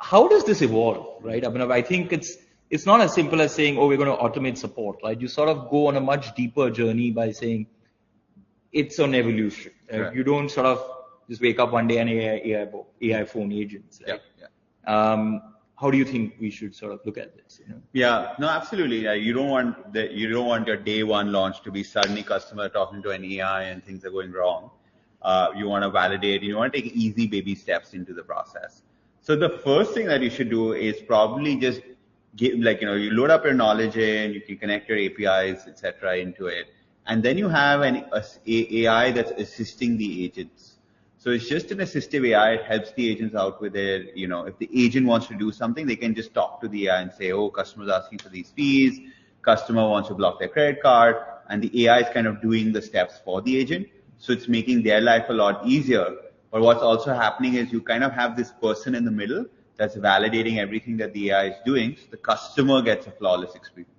how does this evolve, right? I mean, I think it's not as simple as saying, oh, we're going to automate support, right? You sort of go on a much deeper journey by saying it's an evolution. Right? Right. You don't sort of just wake up one day and AI phone agents, right? Yeah. How do you think we should sort of look at this? You know? Yeah, no, absolutely. You don't want your day one launch to be suddenly customer talking to an AI and things are going wrong. You want to validate. You want to take easy baby steps into the process. So the first thing that you should do is probably just you load up your knowledge in, you can connect your APIs, etc. into it, and then you have an AI that's assisting the agents. So it's just an assistive AI. It helps the agents out with their, if the agent wants to do something, they can just talk to the AI and say, oh, customer's asking for these fees, customer wants to block their credit card, and the AI is kind of doing the steps for the agent. So it's making their life a lot easier. But what's also happening is you kind of have this person in the middle that's validating everything that the AI is doing. So the customer gets a flawless experience.